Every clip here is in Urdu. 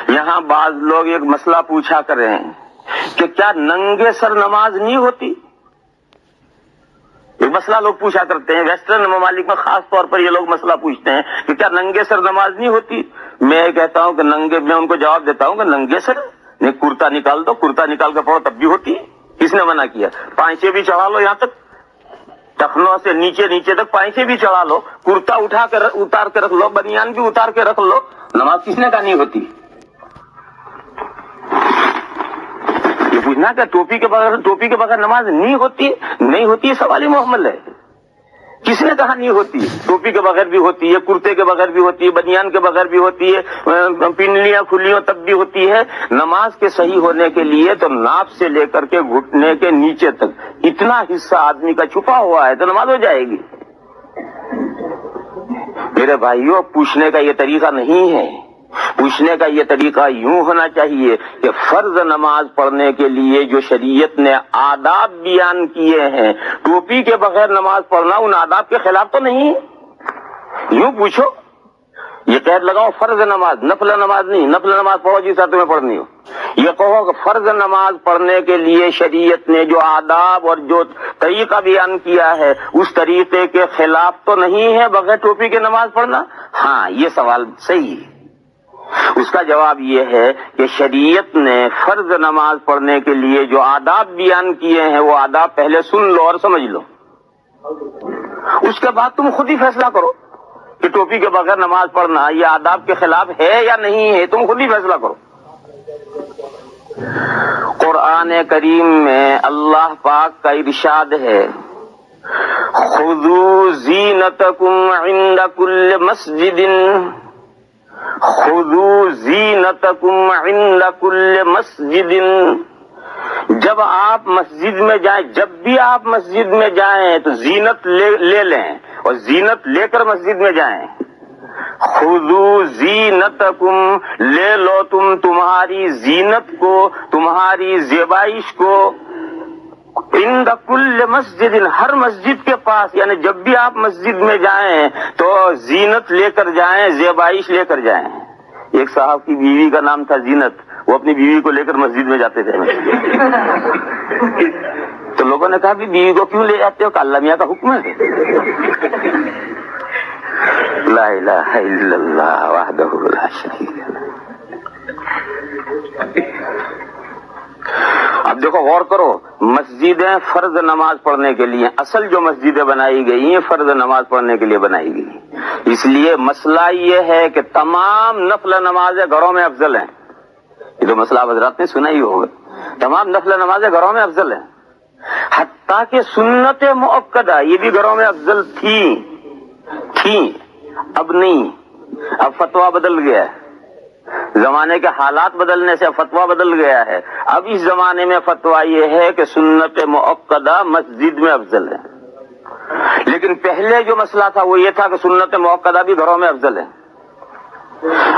یہاں بعض لوگ ایک مسئلہ پوچھا کر رہے ہیں کہ کیا ننگے سر نماز نہیں ہوتی؟ ایک مسئلہ لوگ پوچھا کرتے ہیں، ویسٹرن ممالک میں خاص طور پر یہ لوگ مسئلہ پوچھتے ہیں کہ کیا ننگے سر نماز نہیں ہوتی؟ میں کہتا ہوں کہ میں ان کو جواب دیتا ہوں کہ ننگے سر نہیں، کرتا نکال دو، کرتا نکال کے پڑھو تب بھی ہوتی ہے۔ کس نے منع کیا؟ پائچے بھی چڑھا لو، یہاں تک ٹخنوں سے نیچے تک پائچے بھی چڑھا لو، کرتا اتار کے رکھ لو، بنیان بھی اتار کے رکھ لو، نماز کس نے کہا نہیں ہوتی؟ یہ پوچھنا کہ ٹوپی کے بغیر نماز نہیں ہوتی، سوال ہی محمل ہے۔ کس نے کہا نہیں ہوتی؟ ٹوپی کے بغیر بھی ہوتی ہے، کرتے کے بغیر بھی ہوتی ہے، بنیان کے بغیر بھی ہوتی ہے، پنڈلیاں کھلیوں تب بھی ہوتی ہے۔ نماز کے صحیح ہونے کے لیے تو ناف سے لے کر کے گھٹنے کے نیچے تک اتنا حصہ آدمی کا چھپا ہوا ہے تو نماز ہو جائے گی۔ میرے بھائیوں، پوچھنے کا یہ طریقہ نہیں ہے۔ پوچھنے کا یہ طریقہ یوں ہونا چاہیے کہ فرض نماز پڑھنے کے لیے جو شریعت نے آداب بیان کیے ہیں، ٹوپی کے بغیر نماز پڑھنا ان آداب کے خلاف تو نہیں؟ یوں پوچھو، یہ قید لگاؤ فرض نماز، نفل نماز نہیں، نفل نماز پڑھو جیسا تمہیں پڑھنی ہو۔ یہ کہو کہ فرض نماز پڑھنے کے لیے شریعت نے جو آداب اور جو طریقہ بیان کیا ہے اس طریقے کے خلاف تو نہیں ہے بغیر ٹوپی کے نماز پڑھنا؟ ہاں، یہ سوال صحیح ہے۔ اس کا جواب یہ ہے کہ شریعت نے فرض نماز پڑھنے کے لیے جو آداب بیان کیے ہیں وہ آداب پہلے سن لو اور سمجھ لو، اس کے بعد تم خود ہی فیصلہ کرو کہ ٹوپی کے بغیر نماز پڑھنا یہ آداب کے خلاف ہے یا نہیں ہے، تم خود ہی فیصلہ کرو۔ قرآن کریم میں اللہ پاک کا ارشاد ہے، خذوا زینتکم عند کل مسجد، خذوا زینتکم عند کل مسجد۔ جب آپ مسجد میں جائیں، جب بھی آپ مسجد میں جائیں تو زینت لے لیں اور زینت لے کر مسجد میں جائیں۔ خذوا زینتکم، لے لو تم تمہاری زینت کو، تمہاری زیبائش کو، عند کل مسجد، ہر مسجد کے پاس، یعنی جب بھی آپ مسجد میں جائیں تو زینت لے کر جائیں، زیبائش لے کر جائیں۔ ایک صاحب کی بیوی کا نام تھا زینت، وہ اپنی بیوی کو لے کر مسجد میں جاتے تھے۔ تو لوگوں نے کہا کہ بیوی کو کیوں لے جاتے ہو؟ کہ اللہ میاں کا حکم ہے۔ لا الہ الا اللہ وحدہ لا شریک لہ۔ اب دیکھو، غور کرو، مسجدیں فرض نماز پڑھنے کے لیے، اصل جو مسجدیں بنائی گئی ہیں فرض نماز پڑھنے کے لیے بنائی گئی، اس لیے مسئلہ یہ ہے کہ تمام نفل نمازیں گھروں میں افضل ہیں۔ یہ تو مسئلہ آپ حضرات نے سنا ہی ہوگا، تمام نفل نمازیں گھروں میں افضل ہیں، حتیٰ کہ سنت مؤکدہ یہ بھی گھروں میں افضل تھیں، اب نہیں، اب فتویٰ بدل گیا ہے، زمانے کے حالات بدلنے سے فتویٰ بدل گیا ہے۔ اب اس زمانے میں فتویٰ یہ ہے کہ سنت مؤکدہ مسجد میں افضل ہے، لیکن پہلے جو مسئلہ تھا وہ یہ تھا کہ سنت مؤکدہ بھی گھروں میں افضل ہے۔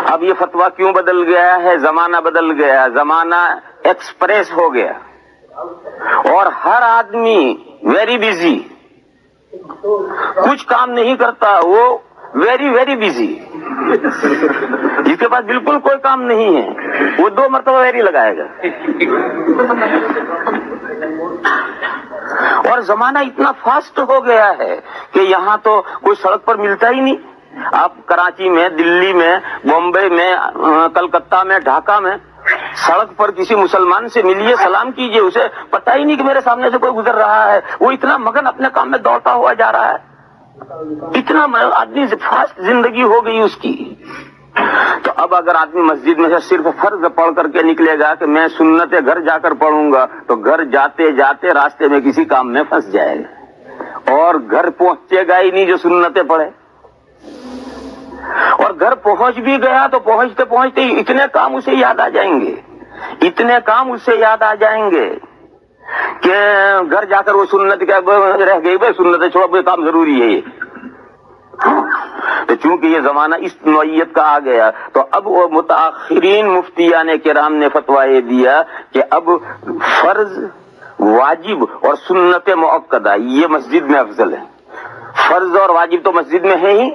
اب یہ فتویٰ کیوں بدل گیا ہے؟ زمانہ بدل گیا، زمانہ ایکسپریس ہو گیا اور ہر آدمی ویری بزی، کچھ کام نہیں کرتا، وہ ویری بزی، جس کے پاس بالکل کوئی کام نہیں ہے وہ 2 مرتبہ ویری لگائے گا۔ اور زمانہ اتنا فاسٹ ہو گیا ہے کہ یہاں تو کوئی سڑک پر ملتا ہی نہیں۔ آپ کراچی میں، دلی میں، بمبئی میں، کلکتہ میں، ڈھاکہ میں سڑک پر کسی مسلمان سے ملیے، سلام کیجئے، اسے پتہ ہی نہیں کہ میرے سامنے سے کوئی گزر رہا ہے، وہ اتنا مگن اپنے کام میں دوڑتا ہوا جا رہا ہے، اتنا آدمی فاسٹ زندگی ہو گئی اس کی۔ تو اب اگر آدمی مسجد میں سے صرف فرض پڑھ کر کے نکلے گا کہ میں سنت گھر جا کر پڑھوں گا تو گھر جاتے جاتے راستے میں کسی کام میں پھنس جائے گا اور گھر پہنچے گا ہی نہیں جو سنتیں پڑھے، اور گھر پہنچ بھی گیا تو پہنچتے پہنچتے اتنے کام اسے یاد آ جائیں گے، اتنے کام اسے یاد آ جائیں گے کہ گھر جا کر وہ سنت کیا رہ گئی، بھائی سنت چھوڑو، کوئی کام ضروری ہے یہ۔ تو چونکہ یہ زمانہ اس نوعیت کا آ گیا تو اب وہ متاخرین مفتیان کرام نے فتویٰ یہ دیا کہ اب فرض، واجب اور سنت مؤکدہ یہ مسجد میں افضل ہے۔ فرض اور واجب تو مسجد میں ہے ہی،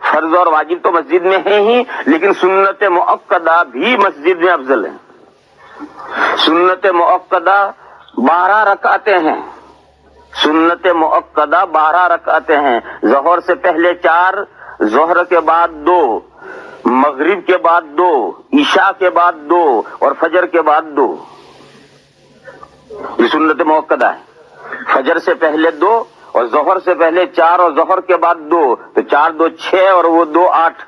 فرض اور واجب تو مسجد میں ہے ہی، لیکن سنت مؤکدہ بھی مسجد میں افضل ہے۔ سنت مؤکدہ 12 رکعتیں ہیں، سنت مؤکدہ 12 رکعتیں ہیں۔ ظہر سے پہلے 4، ظہر کے بعد 2، مغرب کے بعد 2، عشاء کے بعد 2 اور فجر کے بعد 2۔ یہ سنت مؤکدہ ہے۔ فجر سے پہلے 2 اور ظہر سے پہلے 4 اور ظہر کے بعد 2، تو 4 2 6 اور وہ 2 8،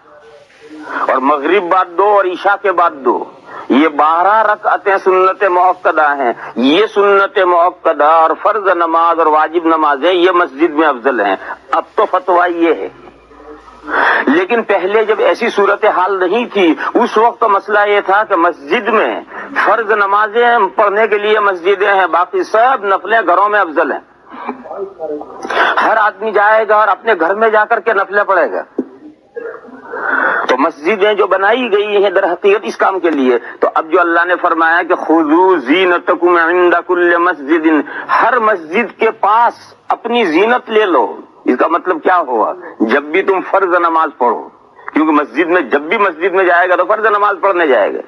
اور مغرب بعد 2 اور عشاء کے بعد 2۔ یہ 12 رکعتیں سنت مؤکدہ ہیں۔ یہ سنت مؤکدہ اور فرض نماز اور واجب نمازیں یہ مسجد میں افضل ہیں۔ اب تو فتویٰ یہ ہے، لیکن پہلے جب ایسی صورتحال نہیں تھی اس وقت تو مسئلہ یہ تھا کہ مسجد میں فرض نمازیں پڑھنے کے لیے مسجدیں ہیں، باقی سب نفلیں گھروں میں افضل ہیں۔ ہر آدمی جائے گا اور اپنے گھر میں جا کر کے نفلیں پڑھے گا۔ تو مسجدیں جو بنائی گئی ہیں در حقیقت اس کام کے لیے، تو اب جو اللہ نے فرمایا کہ خذوا زینتکم عند کل مسجد، ہر مسجد کے پاس اپنی زینت لے لو، اس کا مطلب کیا ہوا؟ جب بھی تم فرض نماز پڑھو، کیونکہ مسجد میں جب بھی مسجد میں جائے گا تو فرض نماز پڑھنے جائے گا،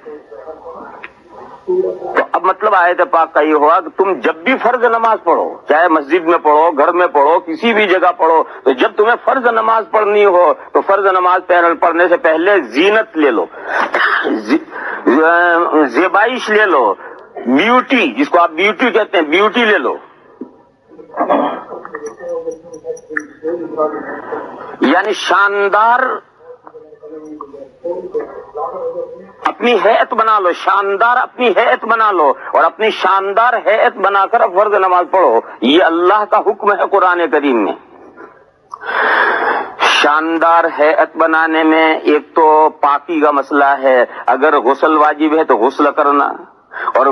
تو اب مطلب آیت پاک کا یہ ہوا کہ تم جب بھی فرض نماز پڑھو، چاہے مسجد میں پڑھو، گھر میں پڑھو، کسی بھی جگہ پڑھو، تو جب تمہیں فرض نماز پڑھنی ہو تو فرض نماز پڑھنے سے پہلے زینت لے لو، زیبائش لے لو، بیوٹی، جس کو آپ بیوٹی کہتے ہیں، بیوٹی لے لو، یعنی شاندار اپنی ہیئت بنا لو، شاندار اپنی ہیئت بنا لو، اور اپنی شاندار ہیئت بنا کر فرض نماز پڑھو۔ یہ اللہ کا حکم ہے قرآن کریم میں۔ شاندار ہیئت بنانے میں ایک تو پاکی کا مسئلہ ہے، اگر غسل واجب ہے تو غسل کرنا، اور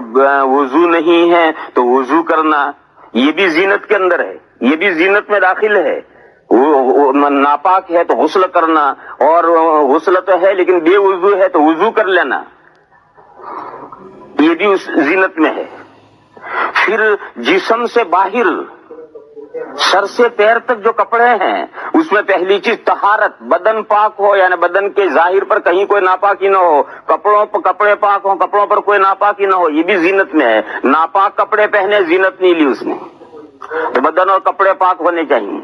وضو نہیں ہے تو وضو کرنا، یہ بھی زینت کے اندر ہے، یہ بھی زینت میں داخل ہے۔ ناپاک ہے تو غسل کرنا، اور غسل تو ہے لیکن بے وضو ہے تو وضو کر لینا، یہ بھی اس زینت میں ہے۔ پھر جسم سے باہر سر سے پیر تک جو کپڑے ہیں اس میں پہلی چیز طہارت، بدن پاک ہو، یعنی بدن کے ظاہر پر کہیں کوئی ناپاکی نہ ہو، کپڑے پاک ہوں، کپڑوں پر کوئی ناپاکی نہ ہو، یہ بھی زینت میں ہے۔ ناپاک کپڑے پہنے زینت نہیں لی اس نے، تو بدن اور کپڑے پاک ہونے چاہیے۔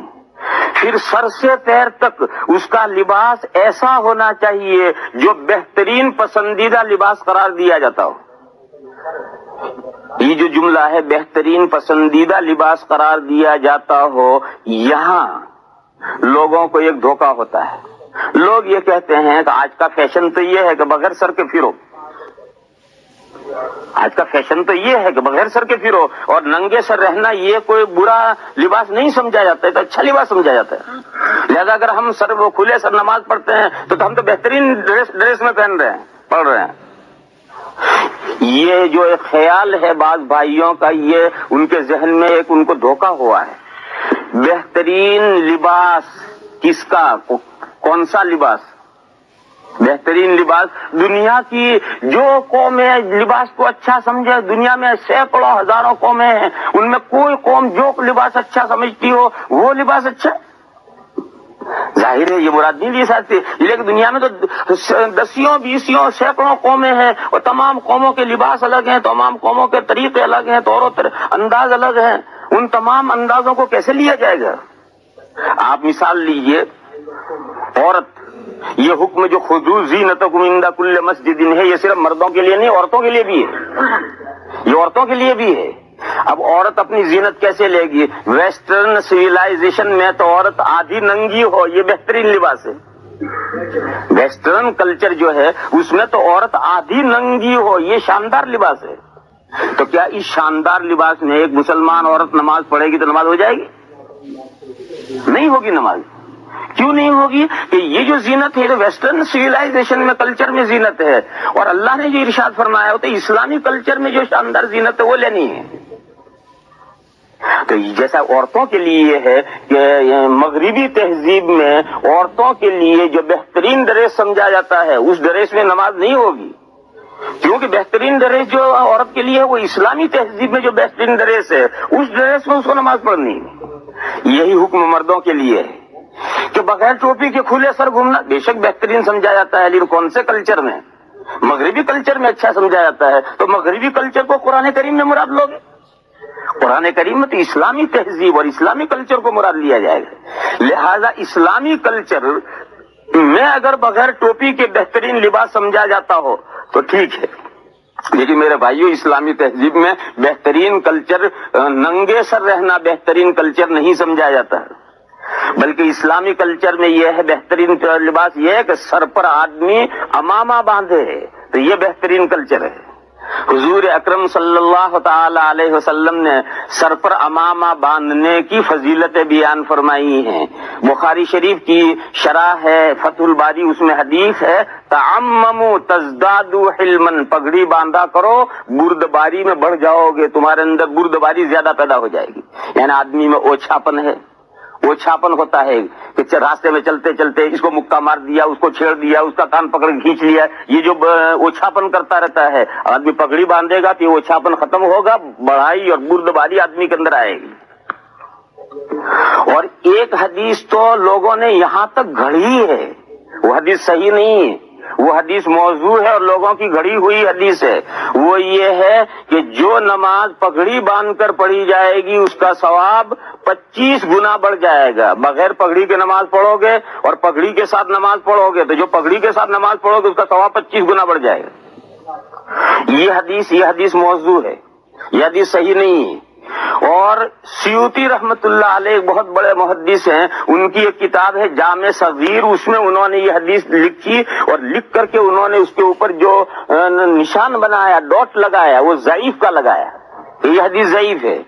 پھر سر سے پیر تک اس کا لباس ایسا ہونا چاہیے جو بہترین پسندیدہ لباس قرار دیا جاتا ہو۔ یہ جو جملہ ہے بہترین پسندیدہ لباس قرار دیا جاتا ہو، یہاں لوگوں کو ایک دھوکہ ہوتا ہے۔ لوگ یہ کہتے ہیں کہ آج کا فیشن تو یہ ہے کہ بغیر سر کے پھرو، آج کا فیشن تو یہ ہے کہ بغیر سر کے پھرو، اور ننگے سر رہنا یہ کوئی برا لباس نہیں سمجھا جاتا ہے، تو اچھا لباس سمجھا جاتا ہے۔ لہذا اگر ہم کھلے سر نماز پڑھتے ہیں تو ہم تو بہترین ڈریس میں پہن رہے ہیں، پڑھ رہے ہیں۔ یہ جو ایک خیال ہے بعض بھائیوں کا، یہ ان کے ذہن میں ایک ان کو دھوکہ ہوا ہے۔ بہترین لباس کس کا؟ کون سا لباس؟ بہترین لباس دنیا کی جو قومیں لباس کو اچھا سمجھے، دنیا میں سینکڑوں ہزاروں قومیں ہیں، ان میں کوئی قوم جو لباس اچھا سمجھتی ہو وہ لباس اچھا، ظاہر ہے یہ مراد نہیں لی سکتی، لیکن دنیا میں تو 10 20 سینکڑوں قومیں ہیں، اور تمام قوموں کے لباس الگ ہیں، تمام قوموں کے طریقے الگ ہیں، طور و انداز الگ ہیں، ان تمام اندازوں کو کیسے لیا جائے گا؟ آپ مثال لیجئے، عورت، یہ حکم جو خذوا زینتکم عند کل مسجد ہے، یہ صرف مردوں کے لیے نہیں، عورتوں کے لیے بھی ہے، یہ عورتوں کے لیے بھی ہے۔ اب عورت اپنی زینت کیسے لے گی؟ ویسٹرن سویلائزیشن میں تو عورت آدھی ننگی ہو یہ بہترین لباس ہے۔ ویسٹرن کلچر جو ہے اس میں تو عورت آدھی ننگی ہو یہ شاندار لباس ہے۔ تو کیا اس شاندار لباس میں ایک مسلمان عورت نماز پڑھے گی تو نماز ہو جائے گی؟ نہیں ہوگی نماز۔ کیوں نہیں ہوگی؟ کہ یہ جو زینت ہے ویسٹرن سویلائزیشن میں، کلچر میں زینت ہے، اور اللہ نے جو ارشاد فرمایا ہوتا ہے اسلامی کلچر میں جو شاندار زینت ہے وہ لینی ہے۔ تو جیسا عورتوں کے لیے یہ ہے کہ مغربی تہذیب میں عورتوں کے لیے جو بہترین ڈریس سمجھا جاتا ہے اس ڈریس میں نماز نہیں ہوگی، کیونکہ بہترین ڈریس جو عورت کے لیے ہے وہ اسلامی تہذیب میں جو بہترین ڈریس ہے اس ڈریس میں اس کو نماز پڑھنی ہے۔ یہی حکم مردوں کے لیے ہے، کہ بغیر ٹوپی کے کھلے سر گھومنا بے شک بہترین سمجھا جاتا ہے، لیکن کون سے کلچر میں؟ مغربی کلچر میں اچھا سمجھا جاتا ہے، تو مغربی کلچر کو قرآن کریم میں مراد لوگے؟ قرآن کریم میں تو اسلامی تہذیب اور اسلامی کلچر کو مراد لیا جائے گا، لہذا اسلامی کلچر میں اگر بغیر ٹوپی کے بہترین لباس سمجھا جاتا ہو تو ٹھیک ہے، لیکن میرے بھائیوں اسلامی تہذیب میں بہترین کلچر ننگے سر رہنا بہترین کلچر نہیں سمجھا جاتا ہے، بلکہ اسلامی کلچر میں یہ ہے بہترین لباس یہ ہے کہ سر پر آدمی امامہ باندھے، تو یہ بہترین کلچر ہے۔ حضور اکرم صلی اللہ تعالی علیہ وسلم نے سر پر امامہ باندھنے کی فضیلتیں بیان فرمائی ہیں۔ بخاری شریف کی شرح ہے فتح الباری، اس میں حدیث ہے تعمموا تزدادوا حلما، پگڑی باندھا کرو بردباری میں بڑھ جاؤ گے، تمہارے اندر بردباری زیادہ پیدا ہو جائے گی، یعنی آدمی میں اوچھاپن ہے، اوچھاپن ہوتا ہے کہ راستے میں چلتے چلتے اس کو مکہ مار دیا، اس کو چھیڑ دیا، اس کا کان پکڑ کے کھینچ لیا، یہ جو اوچھاپن کرتا رہتا ہے، آدمی پگڑی باندھے گا تو یہ اوچھاپن ختم ہوگا، بڑھائی اور بردباری آدمی کے اندر آئے گی۔ اور ایک حدیث تو لوگوں نے یہاں تک گھڑی ہے، وہ حدیث صحیح نہیں ہے، وہ حدیث موضوع ہے اور لوگوں کی گھڑی ہوئی حدیث ہے، وہ یہ ہے کہ جو نماز پگڑی باندھ کر پڑھی جائے گی اس کا ثواب 25 گنا بڑھ جائے گا۔ بغیر پگڑی کے نماز پڑھو گے اور پگڑی کے ساتھ نماز پڑھو گے تو جو پگڑی کے ساتھ نماز پڑھو گے اس کا ثواب 25 گنا بڑھ جائے گا۔ یہ حدیث موضوع ہے، یہ حدیث صحیح نہیں ہے۔ اور سیوطی رحمت اللہ علیہ بہت بڑے محدث ہیں، ان کی ایک کتاب ہے جامع صغیر، اس میں انہوں نے یہ حدیث لکھی اور لکھ کر کے انہوں نے اس کے اوپر جو نشان بنایا، ڈاٹ لگایا، وہ ضعیف کا لگایا، یہ حدیث ضعیف ہے۔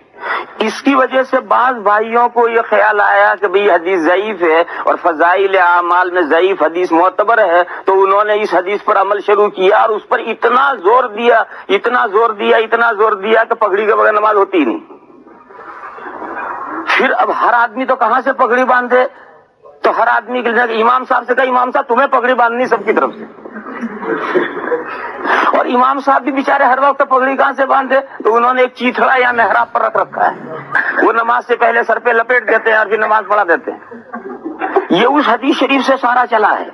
اس کی وجہ سے بعض بھائیوں کو یہ خیال آیا کہ بھئی حدیث ضعیف ہے اور فضائل اعمال میں ضعیف حدیث معتبر ہے، تو انہوں نے اس حدیث پر عمل شروع کیا اور اس پر اتنا زور دیا کہ پگڑی کے بغیر نماز ہوتی ہی نہیں۔ پھر اب ہر آدمی تو کہاں سے پگڑی باندھے، تو ہر آدمی کے لیے امام صاحب سے کہا امام صاحب تمہیں پگڑی باندھنی سب کی طرف سے، اور امام صاحب بھی بیچارے ہر وقت پگڑی کہاں سے باندھے، تو انہوں نے ایک چیتھڑا یا محراب پر رکھ رکھا ہے، وہ نماز سے پہلے سر پہ لپیٹ دیتے ہیں اور پھر نماز پڑھا دیتے ہیں۔ یہ اس حدیث شریف سے سارا چلا ہے۔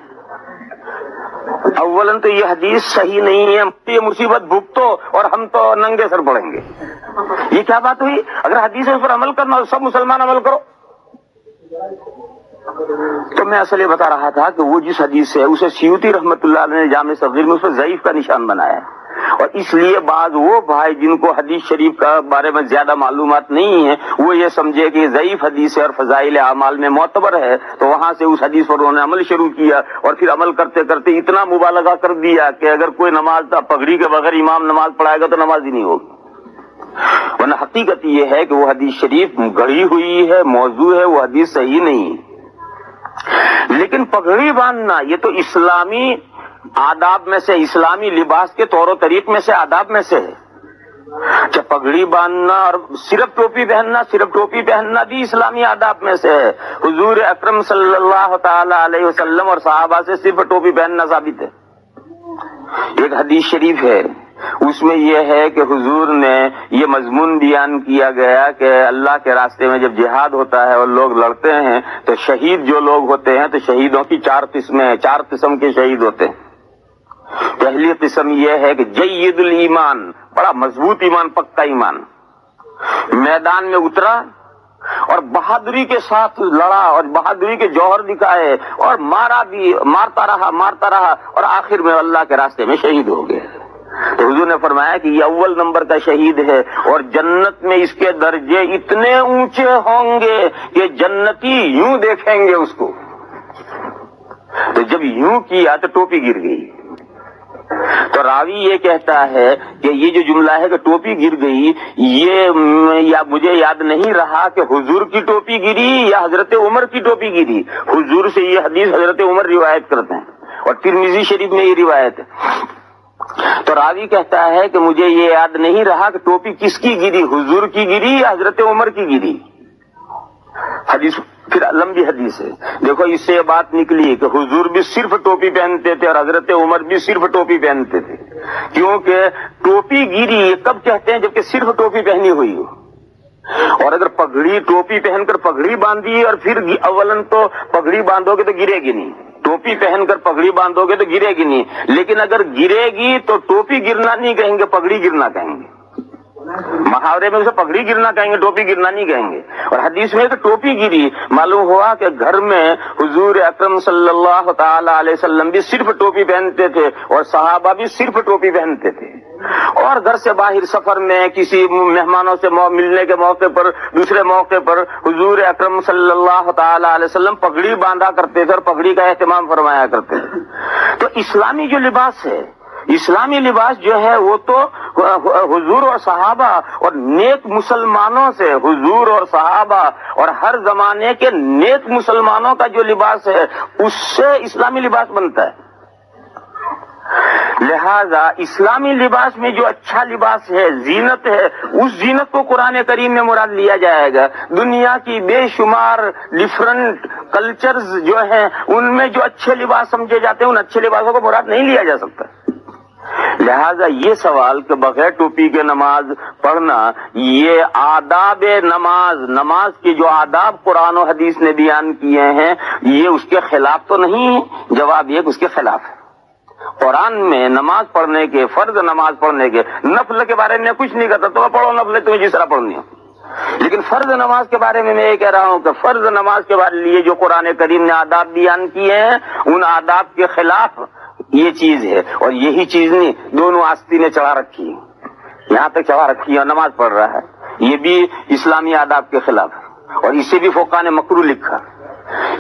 اولاً تو یہ حدیث صحیح نہیں ہے، یہ مصیبت بھگتو اور ہم تو ننگے سر پڑیں گے، یہ کیا بات ہوئی؟ اگر حدیث اس پر عمل کرنا سب مسلمان عمل کرو۔ تو میں اصل یہ بتا رہا تھا کہ وہ جس حدیث سے اسے سیوطی رحمت اللہ علیہ نے جامع صغیر میں اس پر ضعیف کا نشان بنایا، اور اس لیے بعض وہ بھائی جن کو حدیث شریف کا بارے میں زیادہ معلومات نہیں ہیں وہ یہ سمجھے کہ یہ ضعیف حدیث ہے اور فضائل اعمال میں معتبر ہے، تو وہاں سے اس حدیث پر انہوں نے عمل شروع کیا اور پھر عمل کرتے کرتے اتنا مبالغہ کر دیا کہ اگر کوئی نماز پگڑی کے بغیر امام نماز پڑھائے گا تو نماز ہی نہیں ہوگی۔ ورنہ حقیقت یہ ہے کہ وہ حدیث شریف گڑھی ہوئی ہے، موضوع ہے، وہ حدیث صحیح نہیں ہے۔ لیکن پگڑی باندھنا یہ تو اسلامی آداب میں سے، اسلامی لباس کے طور و طریق میں سے، آداب میں سے ہے۔ کہ پگڑی باندھنا اور صرف ٹوپی پہننا بھی اسلامی آداب میں سے ہے۔ حضور اکرم صلی اللہ تعالی علیہ وسلم اور صحابہ سے صرف ٹوپی پہننا ثابت ہے۔ ایک حدیث شریف ہے، اس میں یہ ہے کہ حضور نے یہ مضمون بیان کیا گیا کہ اللہ کے راستے میں جب جہاد ہوتا ہے اور لوگ لڑتے ہیں تو شہید جو لوگ ہوتے ہیں تو شہیدوں کی 4 قسمیں ہیں، 4 قسم کے شہید ہوتے ہیں۔ پہلی قسم یہ ہے کہ جید الایمان، بڑا مضبوط ایمان، پکا ایمان، میدان میں اترا اور بہادری کے ساتھ لڑا اور بہادری کے جوہر دکھائے اور مارتا رہا اور آخر میں اللہ کے راستے میں شہید ہو گئے۔ تو حضور نے فرمایا کہ یہ اول نمبر کا شہید ہے اور جنت میں اس کے درجے اتنے اونچے ہوں گے کہ جنتی یوں دیکھیں گے اس کو۔ تو جب یوں کیا تو ٹوپی گر گئی۔ تو راوی یہ کہتا ہے کہ یہ جو جملہ ہے کہ ٹوپی گر گئی، یہ مجھے یاد نہیں رہا کہ حضور کی ٹوپی گری یا حضرت عمر کی ٹوپی گری۔ حضور سے یہ حدیث حضرت عمر روایت کرتے ہیں اور ترمذی شریف میں یہ روایت ہے۔ تو راوی کہتا ہے کہ مجھے یہ یاد نہیں رہا کہ ٹوپی کس کی گری، حضور کی گری یا حضرت عمر کی گری۔ حدیث پھر لمبی حدیث ہے، دیکھو اس سے یہ بات نکلی کہ حضور بھی صرف ٹوپی پہنتے تھے اور حضرت عمر بھی صرف ٹوپی پہنتے تھے، کیونکہ ٹوپی گری کب کہتے ہیں جبکہ صرف ٹوپی پہنی ہوئی ہو۔ اور اگر پگڑی ٹوپی پہن کر پگڑی باندھی اور پھر اولن تو پگڑی باندھو گے تو گرے گی نہیں، ٹوپی پہن کر پگڑی باندھو گے تو گرے گی نہیں، لیکن اگر گرے گی تو ٹوپی گرنا نہیں کہیں گے، پگڑی گرنا کہیں گے۔ محاورے میں اسے پگڑی گرنا کہیں گے، ٹوپی گرنا نہیں کہیں گے۔ اور حدیث میں کہ ٹوپی گری، معلوم ہوا کہ گھر میں حضور اکرم صلی اللہ تعالی علیہ وسلم بھی صرف ٹوپی پہنتے تھے اور صحابہ بھی صرف ٹوپی پہنتے تھے، اور گھر سے باہر سفر میں کسی مہمانوں سے ملنے کے موقع پر، دوسرے موقع پر حضور اکرم صلی اللہ تعالی علیہ وسلم پگڑی باندھا کرتے تھے اور پگڑی کا اہتمام فرمایا کرتے تھے۔ تو اسلامی جو لباس ہے، اسلامی لباس جو ہے وہ تو حضور اور صحابہ اور نیک مسلمانوں سے، حضور اور صحابہ اور ہر زمانے کے نیک مسلمانوں کا جو لباس ہے اس سے اسلامی لباس بنتا ہے۔ لہذا اسلامی لباس میں جو اچھا لباس ہے، زینت ہے، اس زینت کو قرآن کریم میں مراد لیا جائے گا۔ دنیا کی بے شمار ڈفرنٹ کلچرز جو ہیں ان میں جو اچھے لباس سمجھے جاتے ہیں ان اچھے لباسوں کو مراد نہیں لیا جا سکتا۔ لہذا یہ سوال کہ بغیر ٹوپی کے نماز پڑھنا، یہ آداب نماز، نماز کے جو آداب قرآن و حدیث نے بیان کیے ہیں، یہ اس کے خلاف تو نہیں ہے؟ جواب یہ کہ اس کے خلاف ہے۔ قرآن میں نماز پڑھنے کے، فرض نماز پڑھنے کے، نفل کے بارے میں کچھ نہیں کہتا، تو پڑھو نفل تمہیں جس طرح پڑھنی ہو، لیکن فرض نماز کے بارے میں یہ کہہ رہا ہوں کہ فرض نماز کے بارے لیے جو قرآن کریم نے آداب بیان کیے ہیں ان آداب کے خلاف یہ چیز ہے، اور یہی چیز نہیں دونوں آستینیں چڑھا رکھی ہیں، یہاں تک چڑھا رکھی ہے اور نماز پڑھ رہا ہے، یہ بھی اسلامی آداب کے خلاف ہے، اور اسے بھی فقہاء نے مکروہ لکھا۔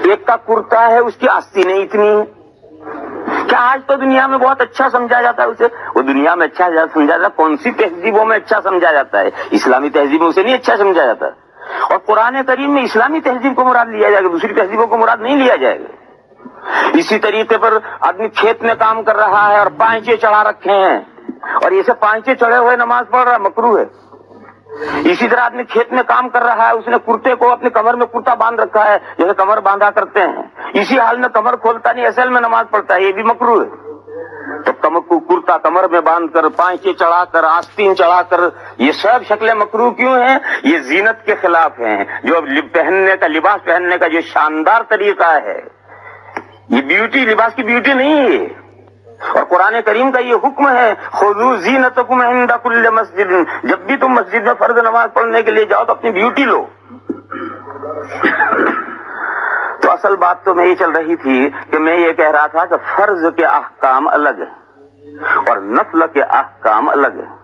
ایک کا کرتا ہے، اس کی آستینیں اتنی ہیں، کیا آج تو دنیا میں بہت اچھا سمجھا جاتا ہے اسے، وہ دنیا میں اچھا سمجھا جاتا ہے، کون سی تہذیبوں میں اچھا سمجھا جاتا ہے؟ اسلامی تہذیب میں اسے نہیں اچھا سمجھا جاتا، اور قرآن کریم میں اسلامی تہذیب کو مراد لیا جائے گا، دوسری تہذیبوں کو مراد نہیں لیا جائے گا۔ اسی طریقے پر آدمی کھیت میں کام کر رہا ہے اور پانچے چڑھا رکھے ہیں، اور اسے پانچے چڑھے ہوئے نماز پڑھ رہا ہے، مکروہ ہے۔ اسی طرح آدمی کھیت میں کام کر رہا ہے، اس نے کرتے کو اپنے کمر میں کرتا باندھ رکھا ہے جیسے کمر باندھا کرتے ہیں، اسی حال میں کمر کھولتا نہیں، اصل میں نماز پڑھتا ہے، یہ بھی مکروہ ہے۔ تو کمر کو کرتا کمر میں باندھ کر، پانچے چڑھا کر، آستین چڑھا کر، یہ سب شکلیں مکروہ کیوں ہیں؟ یہ زینت کے خلاف ہیں، جو پہننے کا، لباس پہننے کا جو شاندار طریقہ ہے، یہ بیوٹی، لباس کی بیوٹی نہیں ہے۔ اور قرآن کریم کا یہ حکم ہے، خذوا زینتکم عند کل مسجد، جب بھی تم مسجد میں فرض نماز پڑھنے کے لیے جاؤ تو اپنی بیوٹی لو۔ تو اصل بات تو میں یہ چل رہی تھی کہ میں یہ کہہ رہا تھا کہ فرض کے احکام الگ ہیں اور نفل کے احکام الگ ہیں۔